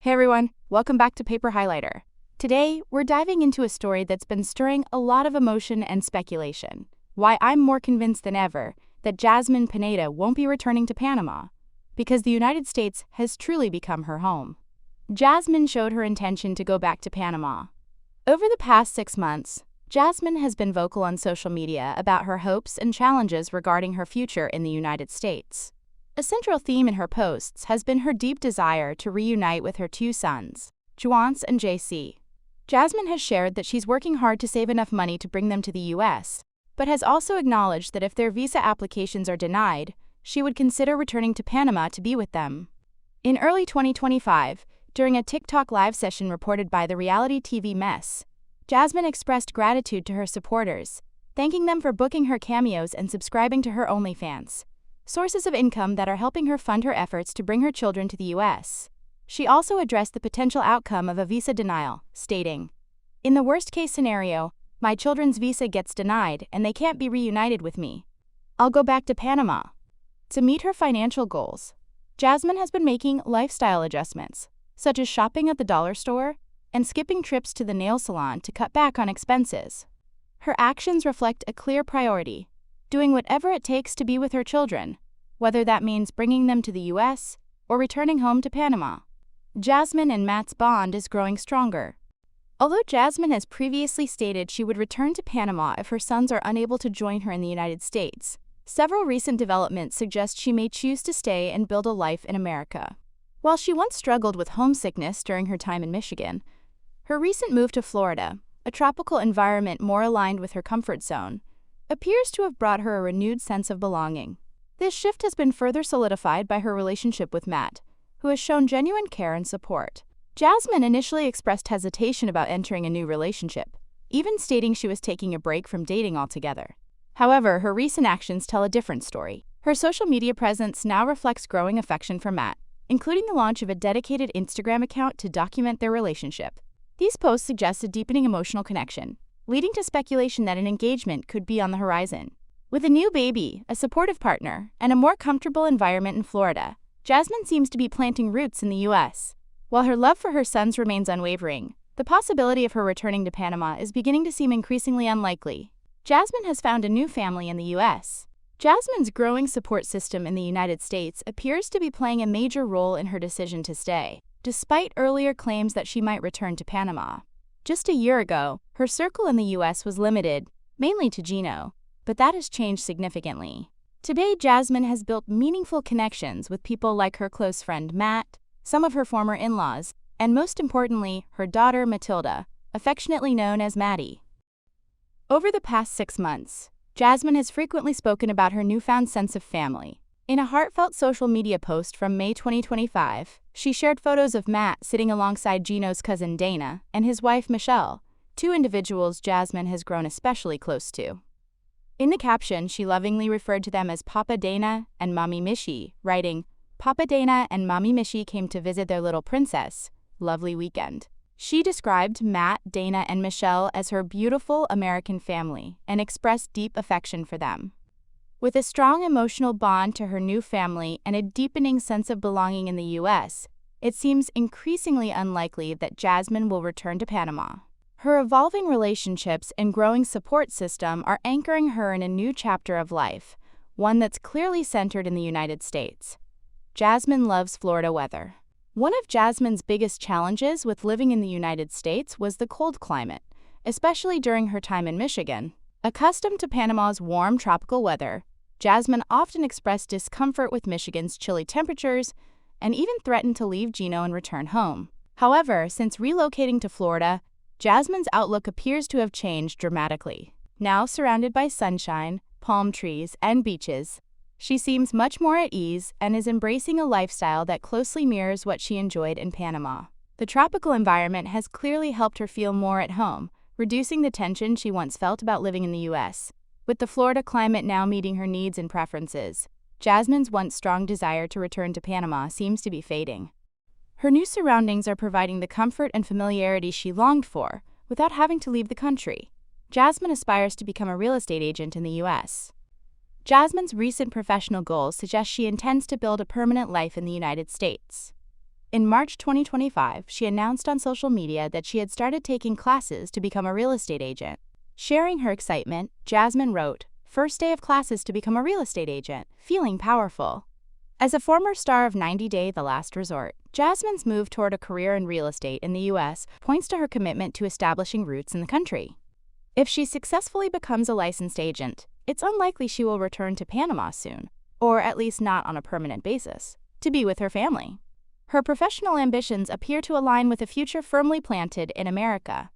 Hey everyone, welcome back to Paper Highlighter. Today, we're diving into a story that's been stirring a lot of emotion and speculation. Why I'm more convinced than ever that Jasmine Pineda won't be returning to Panama, because the United States has truly become her home. Jasmine showed her intention to go back to Panama. Over the past 6 months, Jasmine has been vocal on social media about her hopes and challenges regarding her future in the United States. A central theme in her posts has been her deep desire to reunite with her 2 sons, Juance and JC. Jasmine has shared that she's working hard to save enough money to bring them to the U.S., but has also acknowledged that if their visa applications are denied, she would consider returning to Panama to be with them. In early 2025, during a TikTok live session reported by the reality TV Mess, Jasmine expressed gratitude to her supporters, thanking them for booking her cameos and subscribing to her OnlyFans, sources of income that are helping her fund her efforts to bring her children to the U.S. She also addressed the potential outcome of a visa denial, stating, "In the worst-case scenario, my children's visa gets denied and they can't be reunited with me. I'll go back to Panama." To meet her financial goals, Jasmine has been making lifestyle adjustments, such as shopping at the dollar store and skipping trips to the nail salon to cut back on expenses. Her actions reflect a clear priority: doing whatever it takes to be with her children, whether that means bringing them to the U.S. or returning home to Panama. Jasmine and Matt's bond is growing stronger. Although Jasmine has previously stated she would return to Panama if her sons are unable to join her in the United States, several recent developments suggest she may choose to stay and build a life in America. While she once struggled with homesickness during her time in Michigan, her recent move to Florida, a tropical environment more aligned with her comfort zone, appears to have brought her a renewed sense of belonging. This shift has been further solidified by her relationship with Matt, who has shown genuine care and support. Jasmine initially expressed hesitation about entering a new relationship, even stating she was taking a break from dating altogether. However, her recent actions tell a different story. Her social media presence now reflects growing affection for Matt, including the launch of a dedicated Instagram account to document their relationship. These posts suggest a deepening emotional connection, leading to speculation that an engagement could be on the horizon. With a new baby, a supportive partner, and a more comfortable environment in Florida, Jasmine seems to be planting roots in the U.S. While her love for her sons remains unwavering, the possibility of her returning to Panama is beginning to seem increasingly unlikely. Jasmine has found a new family in the U.S. Jasmine's growing support system in the United States appears to be playing a major role in her decision to stay, despite earlier claims that she might return to Panama. Just a year ago, her circle in the U.S. was limited, mainly to Gino, but that has changed significantly. Today, Jasmine has built meaningful connections with people like her close friend Matt, some of her former in-laws, and most importantly, her daughter Matilda, affectionately known as Maddie. Over the past 6 months, Jasmine has frequently spoken about her newfound sense of family. In a heartfelt social media post from May 2025, she shared photos of Matt sitting alongside Gino's cousin Dana and his wife Michelle, 2 individuals Jasmine has grown especially close to. In the caption, she lovingly referred to them as Papa Dana and Mommy Mishi, writing, "Papa Dana and Mommy Mishi came to visit their little princess. Lovely weekend." She described Matt, Dana, and Michelle as her beautiful American family and expressed deep affection for them. With a strong emotional bond to her new family and a deepening sense of belonging in the U.S., it seems increasingly unlikely that Jasmine will return to Panama. Her evolving relationships and growing support system are anchoring her in a new chapter of life, one that's clearly centered in the United States. Jasmine loves Florida weather. One of Jasmine's biggest challenges with living in the United States was the cold climate, especially during her time in Michigan. Accustomed to Panama's warm tropical weather, Jasmine often expressed discomfort with Michigan's chilly temperatures and even threatened to leave Gino and return home. However, since relocating to Florida, Jasmine's outlook appears to have changed dramatically. Now surrounded by sunshine, palm trees, and beaches, she seems much more at ease and is embracing a lifestyle that closely mirrors what she enjoyed in Panama. The tropical environment has clearly helped her feel more at home, reducing the tension she once felt about living in the U.S. With the Florida climate now meeting her needs and preferences, Jasmine's once strong desire to return to Panama seems to be fading. Her new surroundings are providing the comfort and familiarity she longed for without having to leave the country. Jasmine aspires to become a real estate agent in the U.S. Jasmine's recent professional goals suggest she intends to build a permanent life in the United States. In March 2025, she announced on social media that she had started taking classes to become a real estate agent. Sharing her excitement, Jasmine wrote, "First day of classes to become a real estate agent, feeling powerful." As a former star of 90 Day The Last Resort, Jasmine's move toward a career in real estate in the U.S. points to her commitment to establishing roots in the country. If she successfully becomes a licensed agent, it's unlikely she will return to Panama soon, or at least not on a permanent basis, to be with her family. Her professional ambitions appear to align with a future firmly planted in America.